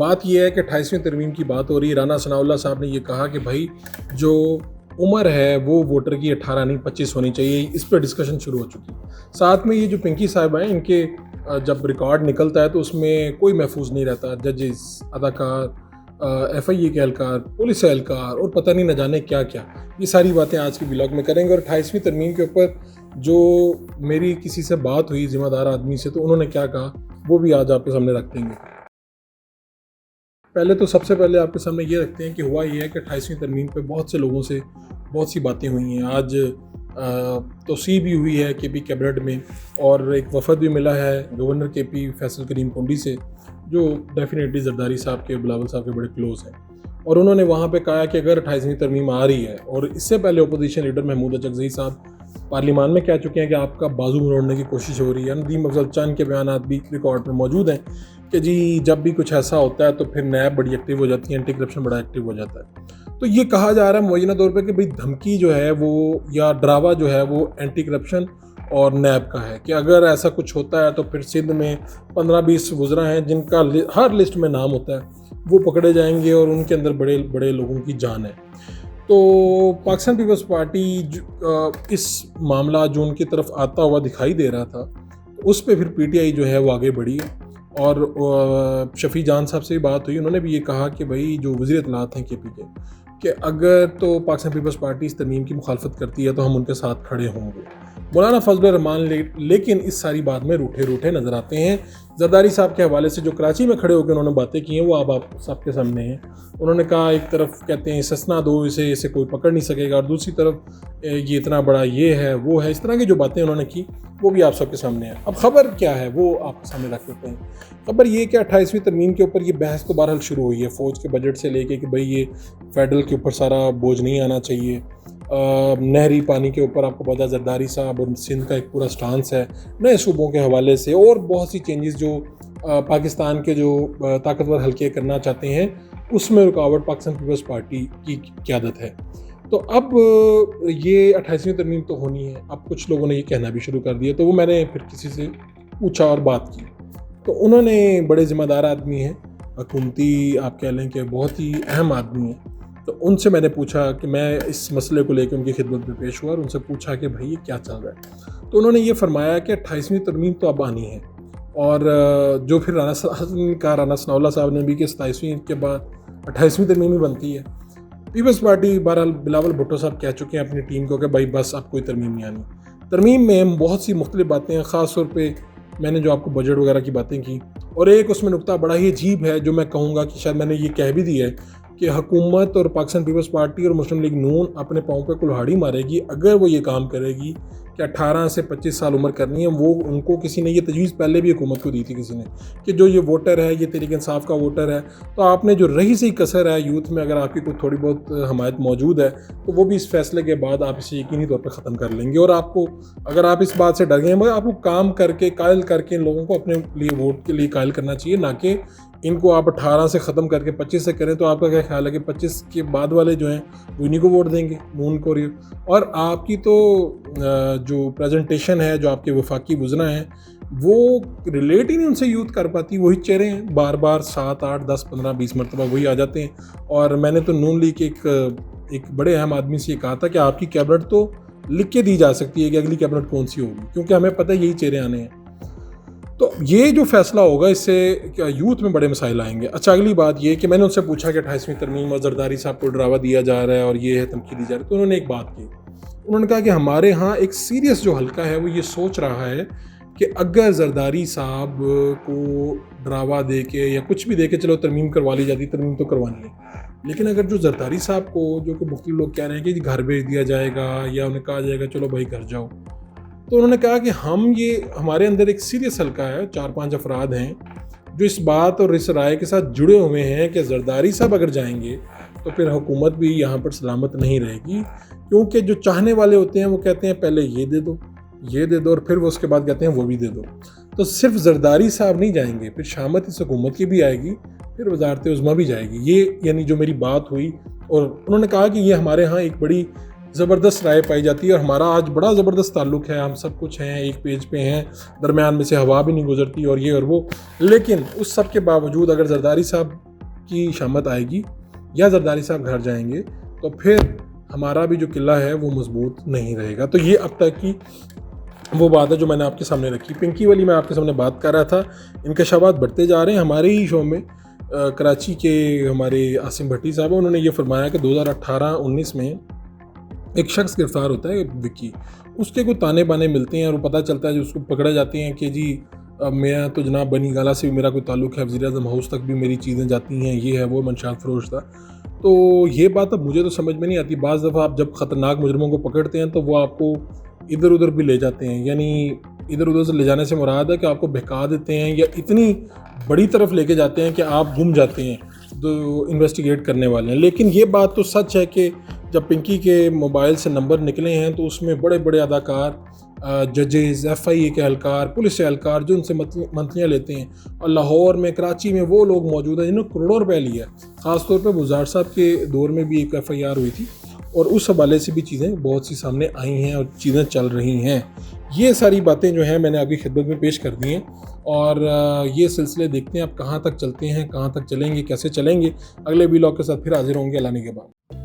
बात यह है कि 28वीं तरमीम की बात हो रही है। राना सनाउल्लाह साहब ने ये कहा कि भाई जो उम्र है वो वोटर की 18 नहीं 25 होनी चाहिए। इस पर डिस्कशन शुरू हो चुकी है। साथ में ये जो पिंकी साहब हैं, इनके जब रिकॉर्ड निकलता है तो उसमें कोई महफूज नहीं रहता। जजेस, अदाकार, FIA के एहलकार, पुलिस एहलकार और पता नहीं न जाने क्या क्या, ये सारी बातें आज के ब्लॉग में करेंगे। और 28वीं तरमीम के ऊपर जो मेरी किसी से बात हुई ज़िम्मेदार आदमी से, तो उन्होंने क्या कहा वो भी आज आपके सामने रख देंगे। पहले तो सबसे पहले आपके सामने ये रखते हैं कि हुआ ये है कि 28वीं तरमीम पे बहुत से लोगों से बहुत सी बातें हुई हैं। आज तोसी भी हुई है KP कैबिनेट में, और एक वफद भी मिला है गवर्नर KP फैसल करीम कोंडी से, जो डेफिनेटली जरदारी साहब के, बिलावल साहब के बड़े क्लोज हैं। और उन्होंने वहाँ पे कहा कि अगर 28वीं तरमीम आ रही है, और इससे पहले अपोजिशन लीडर महमूद अचकज़ई साहब पार्लियामान में कह चुके हैं कि आपका बाजू मरोड़ने की कोशिश हो रही है। नदीम अफजल चंद के बयान भी रिकॉर्ड में मौजूद हैं कि जी जब भी कुछ ऐसा होता है तो फिर नैब बड़ी एक्टिव हो जाती है, एंटी करप्शन बड़ा एक्टिव हो जाता है। तो ये कहा जा रहा है मुअय्यना तौर पे कि भाई धमकी जो है वो, या ड्रावा जो है वो एंटी करप्शन और नैब का है कि अगर ऐसा कुछ होता है तो फिर सिंध में 15-20 वुज़रा हैं जिनका हर लिस्ट में नाम होता है, वो पकड़े जाएंगे और उनके अंदर बड़े बड़े लोगों की जान है। तो पाकिस्तान पीपल्स पार्टी इस मामला जो उनकी तरफ आता हुआ दिखाई दे रहा था, उस पर फिर PTI जो है वो आगे बढ़ी है। और शफी जान साहब से भी बात हुई, उन्होंने भी ये कहा कि भाई जो वज़ीर इत्तलात हैं KP के, कि अगर तो पाकिस्तान पीपल्स पार्टी इस तरमीम की मुखालफत करती है तो हम उनके साथ खड़े होंगे। मौलाना फजलुर रहमान लेकिन इस सारी बात में रूठे रूठे नज़र आते हैं। जरदारी साहब के हवाले से जो कराची में खड़े होकर उन्होंने बातें की हैं वो अब आप सबके सामने हैं। उन्होंने कहा एक तरफ कहते हैं ससना दो, इसे कोई पकड़ नहीं सकेगा, और दूसरी तरफ ये इतना बड़ा ये है वो है, इस तरह की जो बातें उन्होंने की वो भी आप सबके सामने है। अब खबर क्या है वो आपके सामने रख देते हैं। खबर ये कि 28वीं तरमीम के ऊपर ये बहस तो बहरहाल शुरू हुई है, फ़ौज के बजट से लेके कि भाई ये फेडरल के ऊपर सारा बोझ नहीं आना चाहिए। नहरी पानी के ऊपर आपको पता है जरदारी साहब और सिंध का एक पूरा स्टांस है, नए सूबों के हवाले से, और बहुत सी चेंजेस जो पाकिस्तान के जो ताकतवर हल्के करना चाहते हैं उसमें रुकावट पाकिस्तान पीपल्स पार्टी की क़यादत है। तो अब ये 28वीं तरमीम तो होनी है। अब कुछ लोगों ने ये कहना भी शुरू कर दिया, तो वो मैंने फिर किसी से पूछा और बात की, तो उन्होंने, बड़े ज़िम्मेदार आदमी हैं, हुकूमती आप कह लें कि बहुत ही अहम आदमी हैं, तो उनसे मैंने पूछा कि मैं इस मसले को लेकर उनकी खिदमत में पेश हुआ और उनसे पूछा कि भाई ये क्या चल रहा है। तो उन्होंने ये फरमाया कि 28वीं तरमीम तो अब आनी है, और जो फिर राना सनाउल्लाह साहब ने भी कि 27वीं के बाद 28वीं तरमीम ही बनती है। पीपल्स पार्टी बहरहाल बिलावल भुट्टो साहब कह चुके हैं अपनी टीम को कि भाई बस अब कोई तरमीम नहीं आनी। तरमीम में बहुत सी मुख्तलिफ बातें हैं, ख़ास तौर पे मैंने जो आपको बजट वगैरह की बातें की, और एक उसमें नुकता बड़ा ही अजीब है जो मैं कहूँगा कि शायद मैंने ये कह भी दिया है कि हुकूमत और पाकिस्तान पीपल्स पार्टी और मुस्लिम लीग नून अपने पाँव पे कुल्हाड़ी मारेगी अगर वो ये काम करेगी कि 18 से 25 साल उम्र करनी है। वो उनको किसी ने ये तजवीज़ पहले भी हुकूमत को दी थी किसी ने, कि जो ये वोटर है, ये तहरीक इंसाफ का वोटर है, तो आपने जो रही सही कसर है यूथ में, अगर आपकी कोई थोड़ी बहुत हमायत मौजूद है तो वो भी इस फैसले के बाद आप इसे यकीनी तौर पर ख़त्म कर लेंगे। और आपको, अगर आप इस बात से डर गए, मगर आपको काम करके कायल करके इन लोगों को अपने लिए वोट के लिए कायल करना चाहिए, ना कि इनको आप 18 से ख़त्म करके 25 से करें। तो आपका क्या ख्याल है कि 25 के बाद वाले जो हैं वो इन्हीं को वोट देंगे, नून को। और आपकी तो जो प्रेजेंटेशन है, जो आपके वफाकी वज़रा हैं, वो रिलेट ही नहीं उनसे यूथ कर पाती। वही चेहरे हैं, बार बार 7, 8, 10, 15, 20 मरतबा वही आ जाते हैं। और मैंने तो नून लीग के एक बड़े अहम आदमी से ये कहा था कि आपकी कैबिनेट तो लिख के दी जा सकती है कि अगली कैबिनेट कौन सी होगी, क्योंकि हमें पता है यही चेहरे आने हैं। तो ये जो फैसला होगा इससे क्या यूथ में बड़े मसाइल आएंगे। अच्छा, अगली बात ये कि मैंने उनसे पूछा कि 28वीं तरमीम और जरदारी साहब को डरावा दिया जा रहा है और ये है, धमकी दी जा रही है। तो उन्होंने एक बात की, उन्होंने कहा कि हमारे यहाँ एक सीरियस जो हल्का है वो ये सोच रहा है कि अगर जरदारी साहब को डरावा दे के या कुछ भी दे के चलो तरमीम करवा ली जाती, तरमीम तो करवानी है, लेकिन अगर जो जरदारी साहब को, जो कि मुख्तलिफ लोग कह रहे हैं कि घर भेज दिया जाएगा या उन्हें कहा जाएगा चलो भाई घर जाओ, तो उन्होंने कहा कि हमारे अंदर एक सीरियस हल्का है, 4-5 अफराद हैं जो इस बात और इस राय के साथ जुड़े हुए हैं कि जरदारी साहब अगर जाएंगे तो फिर हुकूमत भी यहाँ पर सलामत नहीं रहेगी, क्योंकि जो चाहने वाले होते हैं वो कहते हैं पहले ये दे दो, ये दे दो, और फिर वो उसके बाद कहते हैं वो भी दे दो। तो सिर्फ जरदारी साहब नहीं जाएंगे, फिर शामत इस हुकूमत की भी आएगी, फिर वजारत उज़्मा भी जाएगी। ये यानी जो मेरी बात हुई, और उन्होंने कहा कि ये हमारे यहाँ एक बड़ी ज़बरदस्त राय पाई जाती है और हमारा आज बड़ा ज़बरदस्त ताल्लुक़ है, हम सब कुछ हैं, एक पेज पे हैं, दरमियान में से हवा भी नहीं गुजरती और ये और वो। लेकिन उस सब के बावजूद अगर जरदारी साहब की शामत आएगी या जरदारी साहब घर जाएंगे तो फिर हमारा भी जो किला है वो मजबूत नहीं रहेगा। तो ये अब तक की वो बात है जो मैंने आपके सामने रखी। पिंकी वाली मैं आपके सामने बात कर रहा था, इंकशाफात बढ़ते जा रहे हैं। हमारे ही शो में कराची के हमारे आसिम भट्टी साहब, उन्होंने ये फरमाया कि 2018-19 में एक शख्स गिरफ्तार होता है विक्की, उसके कुछ ताने बाने मिलते हैं और वो पता चलता है जो उसको पकड़े जाते हैं कि जी मैं तो जनाब बनी गाला से भी मेरा कोई ताल्लुक़ है, वज़ीर आज़म हाउस तक भी मेरी चीज़ें जाती हैं, ये है वो, मंशात फरोश था। तो ये बात अब मुझे तो समझ में नहीं आती। बाज़ दफ़ा आप जब ख़तरनाक मुजरिमों को पकड़ते हैं तो वो आपको इधर उधर भी ले जाते हैं, यानी इधर उधर से ले जाने से मुराद है कि आपको बहका देते हैं या इतनी बड़ी तरफ लेके जाते हैं कि आप गुम जाते हैं जो इन्वेस्टिगेट करने वाले हैं। लेकिन ये बात तो सच है कि जब पिंकी के मोबाइल से नंबर निकले हैं तो उसमें बड़े बड़े अदाकार, जजेस, FIA के एहलकार, पुलिस के एहलकार जो उनसे मंथलियाँ लेते हैं, और लाहौर में, कराची में वो लोग मौजूद हैं जिन्होंने करोड़ों रुपये लिया है। ख़ासतौर पर बुज़ार साहब के दौर में भी एक FIR हुई थी और उस हवाले से भी चीज़ें बहुत सी सामने आई हैं और चीज़ें चल रही हैं। ये सारी बातें जो हैं मैंने आपकी खिदमत में पेश कर दी हैं और ये सिलसिले देखते हैं आप कहाँ तक चलते हैं, कहाँ तक चलेंगे, कैसे चलेंगे। अगले व्लॉग के साथ फिर हाजिर होंगे अल्लाह ने के बाद।